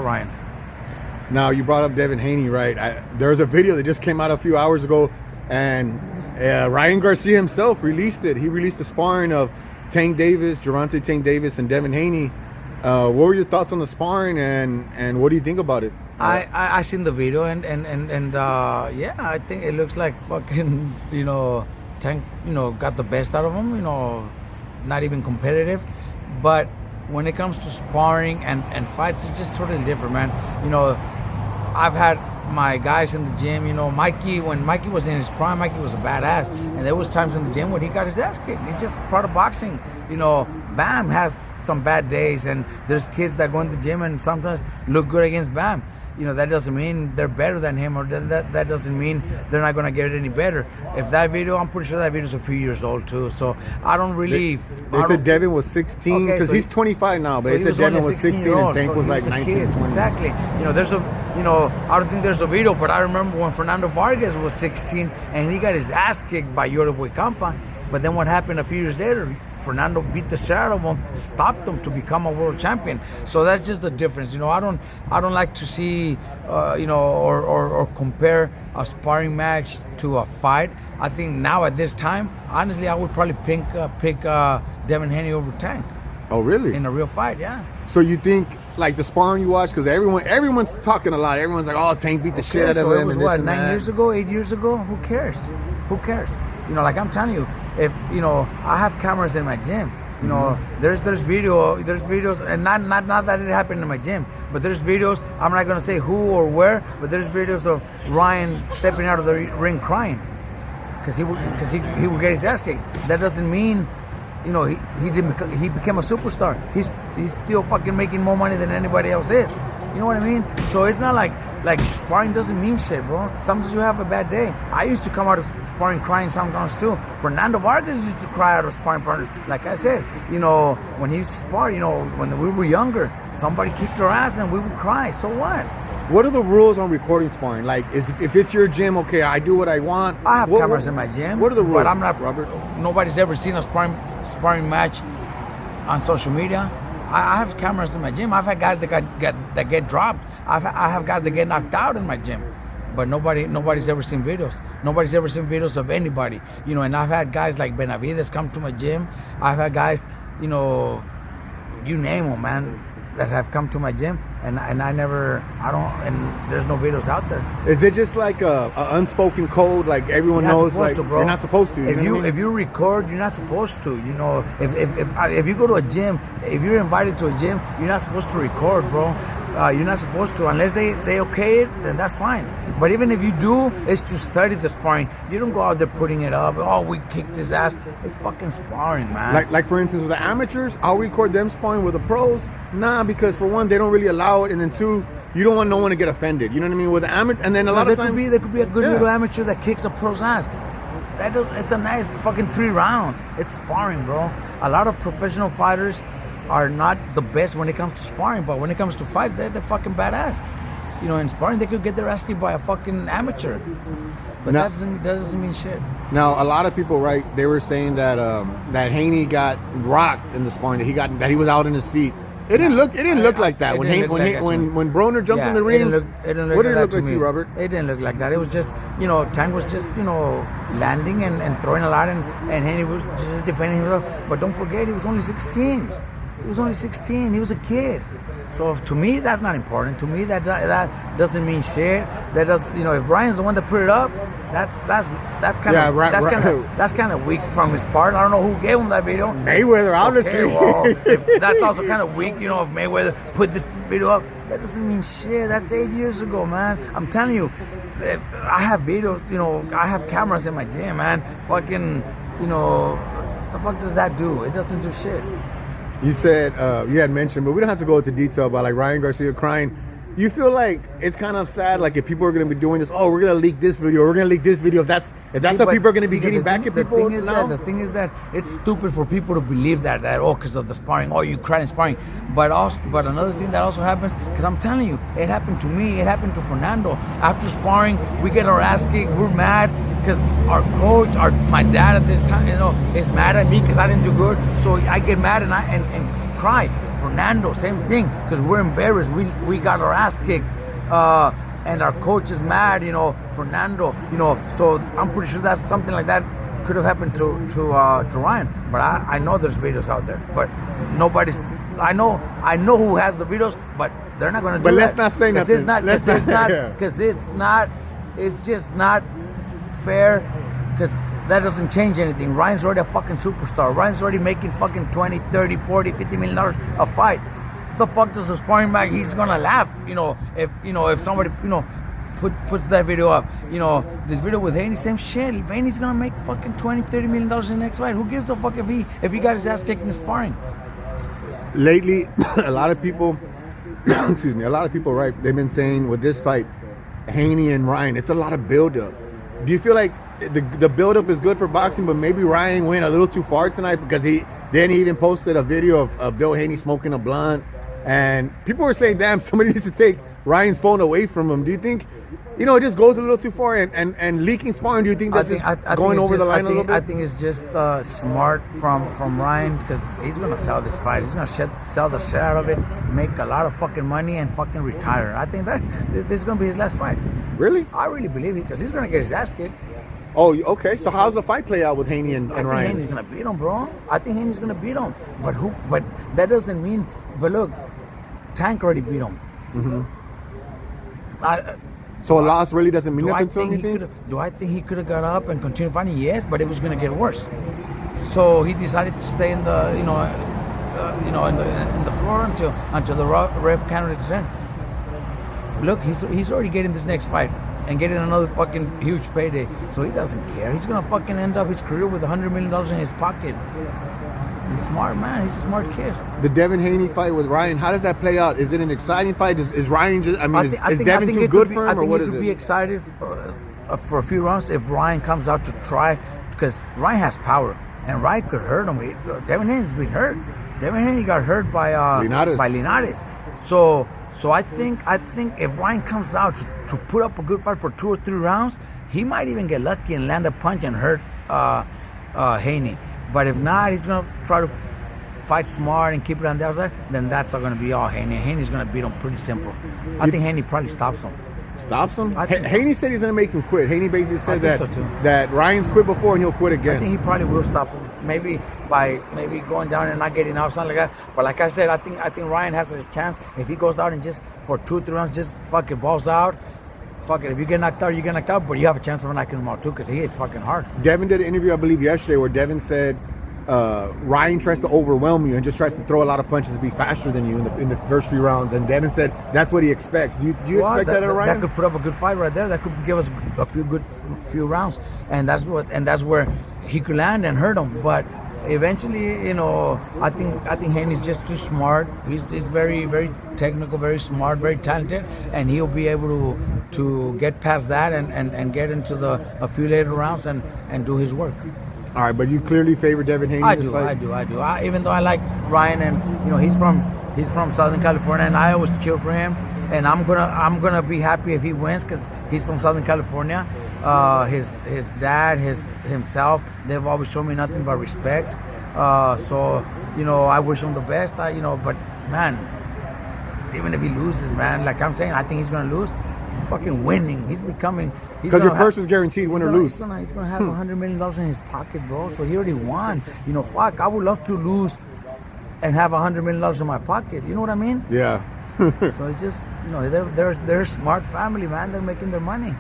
Ryan. Now, you brought up Devin Haney, right? There's a video that just came out a few hours ago, and Ryan Garcia himself released it. He released the sparring of Gervonta Tank Davis, and Devin Haney. What were your thoughts on the sparring, and what do you think about it? I seen the video, and yeah, I think it looks like fucking, Tank, got the best out of him, not even competitive. But when it comes to sparring and fights, it's just totally different, man. I've had my guys in the gym, Mikey, when Mikey was in his prime, Mikey was a badass. And there was times in the gym when he got his ass kicked. It's just part of boxing. Bam has some bad days, and there's kids that go in the gym and sometimes look good against Bam. That doesn't mean they're better than him, or that doesn't mean they're not going to get it any better. If that video, I'm pretty sure that video's a few years old too. So I don't really. They said Devin was 16 because he's 25 now, but they said Devin was 16 and Tank was like 19, 20. Exactly. There's a. I don't think there's a video, but I remember when Fernando Vargas was 16 and he got his ass kicked by Yorboy Campa. But then what happened a few years later? Fernando beat the shit out of him, stopped him to become a world champion. So that's just the difference. I don't like to see, or compare a sparring match to a fight. I think now at this time, honestly, I would probably pick Devin Haney over Tank. Oh, really? In a real fight, yeah. So you think, like, the sparring you watch, because everyone's talking a lot. Everyone's like, oh, Tank beat the shit out of him. It was, what, 9 years ago, 8 years ago? Who cares? Like I'm telling you, if I have cameras in my gym. There's videos, and not that it happened in my gym, but there's videos. I'm not gonna say who or where, but there's videos of Ryan stepping out of the ring crying because he would get his ass kicked. That doesn't mean, he became a superstar. He's still fucking making more money than anybody else is. You know what I mean? So it's not like sparring doesn't mean shit, bro. Sometimes you have a bad day. I used to come out of sparring crying sometimes too. Fernando Vargas used to cry out of sparring partners. Like I said, when he used to spar, when we were younger, somebody kicked our ass and we would cry. So what? What are the rules on recording sparring? Like, if it's your gym, okay, I do what I want. I have cameras in my gym. What are the rules? But I'm not, Robert. Nobody's ever seen a sparring match on social media. I have cameras in my gym. I've had guys that get dropped. I have guys that get knocked out in my gym, but nobody's ever seen videos. Nobody's ever seen videos of anybody. And I've had guys like Benavides come to my gym. I've had guys, you name them, man, that have come to my gym, and there's no videos out there. Is it just like a unspoken code, like everyone knows, like you're not supposed to? If you record, you're not supposed to. If you go to a gym, if you're invited to a gym, you're not supposed to record, bro. You're not supposed to, unless they okay it, then that's fine. But even if you do, it's to study the sparring. You don't go out there putting it up. Oh, we kicked his ass. It's fucking sparring, man. Like for instance, with the amateurs, I'll record them sparring. With the pros, nah, because for one, they don't really allow it, and then two, you don't want no one to get offended. You know what I mean? With the amateur, and then a lot of times there could be a good little amateur that kicks a pro's ass. It's fucking 3 rounds. It's sparring, bro. A lot of professional fighters are not the best when it comes to sparring, but when it comes to fights, they're fucking badass. In sparring, they could get their ass kicked by a fucking amateur. But that doesn't mean shit. Now, a lot of people, right? They were saying that that Haney got rocked in the sparring, that he was out on his feet. It didn't look like that when Broner jumped in the ring. What did it look like to you, Robert? It didn't look like that. It was just, Tank was just, landing and throwing a lot, and Haney was just defending himself. But don't forget, he was only 16. He was only 16. He was a kid. So to me, that's not important. To me, that doesn't mean shit. That does, if Ryan's the one that put it up, that's kind of weak from his part. I don't know who gave him that video. Mayweather, obviously. Well, that's also kind of weak. If Mayweather put this video up, that doesn't mean shit. That's 8 years ago, man. I'm telling you, I have videos. I have cameras in my gym, man. Fucking, what the fuck does that do? It doesn't do shit. You said, you had mentioned, but we don't have to go into detail about like Ryan Garcia crying. You feel like it's kind of sad, like if people are going to be doing this, we're going to leak this video, we're going to leak this video. If that's how people are going to be getting back at people now. The thing is that it's stupid for people to believe that because of the sparring, you cried in sparring. But another thing that also happens, because I'm telling you, it happened to me, it happened to Fernando. After sparring, we get our ass kicked, we're mad, because our coach, my dad at this time, is mad at me because I didn't do good. So I get mad and cry. Fernando, same thing, because we're embarrassed. We got our ass kicked, and our coach is mad. Fernando. So I'm pretty sure that's something like that could have happened to Ryan. But I know there's videos out there, but nobody's. I know who has the videos, but they're not going to do But that. let's not say nothing. Because it's just not fair, because that doesn't change anything. Ryan's already a fucking superstar. Ryan's already making fucking 20, 30, 40, 50 million dollars a fight. What the fuck does a sparring match? He's going to laugh, if somebody, puts that video up. This video with Haney, same shit. Haney's going to make fucking 20, 30 million dollars in the next fight. Who gives a fuck if he got his ass kicked in sparring? Lately, a lot of people, right? They've been saying with this fight, Haney and Ryan, it's a lot of buildup. Do you feel like the buildup is good for boxing, but maybe Ryan went a little too far tonight because he even posted a video of Bill Haney smoking a blunt, and people were saying, "Damn, somebody needs to take Ryan's phone away from him." Do you think, it just goes a little too far and leaking sparring? Do you think that's going over the line a little bit? I think it's just smart from Ryan, because he's gonna sell this fight. He's gonna sell the shit out of it, make a lot of fucking money, and fucking retire. I think that this is gonna be his last fight. Really? I really believe it, because he's gonna get his ass kicked. Oh, okay. So how's the fight play out with Haney and I think Ryan? Haney's gonna beat him, bro. I think Haney's gonna beat him. But that doesn't mean. But look, Tank already beat him. Mm-hmm. So a loss really doesn't mean nothing to anything? Do I think he could have got up and continued fighting? Yes, but it was going to get worse. So he decided to stay in the in the floor until the ref counted his end. Look, he's already getting this next fight and getting another fucking huge payday. So he doesn't care. He's gonna fucking end up his career with $100 million in his pocket. He's smart, man. He's a smart kid. The Devin Haney fight with Ryan, how does that play out? Is it an exciting fight? Is Ryan just? Is Devin too good for him, or what is it? I think you could be excited for a few rounds if Ryan comes out to try, because Ryan has power and Ryan could hurt him. Devin Haney's been hurt. Devin Haney got hurt by Linares. So I think if Ryan comes out to put up a good fight for 2 or 3 rounds, he might even get lucky and land a punch and hurt Haney. But if not, he's going to try to fight smart and keep it on the outside. Then that's not going to be all Haney. Haney's going to beat him pretty simple. I think Haney probably stops him. Stops him? Haney said he's going to make him quit. Haney basically said that Ryan's quit before and he'll quit again. I think he probably will stop him. Maybe by going down and not getting out, something like that. But like I said, I think Ryan has a chance if he goes out and just for 2 or 3 rounds just fucking balls out. Fuck it, if you get knocked out, you get knocked out, but you have a chance of knocking him out too, because he is fucking hard. Devin did an interview, I believe, yesterday where Devin said Ryan tries to overwhelm you and just tries to throw a lot of punches and be faster than you in the first few rounds, and Devin said that's what he expects. Do you expect that of Ryan? That could put up a good fight right there. That could give us a few rounds, and that's where he could land and hurt him. But eventually, I think Haney's just too smart. He's very, very technical, very smart, very talented, and he'll be able to get past that and get into a few later rounds and do his work. All right, but you clearly favor Devin Haney in this fight? I do. Even though I like Ryan, and he's from Southern California, and I always cheer for him. And I'm gonna be happy if he wins, because he's from Southern California. His dad, himself, they've always shown me nothing but respect. So I wish him the best. But man, even if he loses, man, like I'm saying, I think he's gonna lose. He's fucking winning. He's becoming. Because your purse is guaranteed, win or lose. He's gonna have $100 million in his pocket, bro. So he already won. Fuck, I would love to lose and have $100 million in my pocket. You know what I mean? Yeah. So it's just, they're a smart family, man. They're making their money.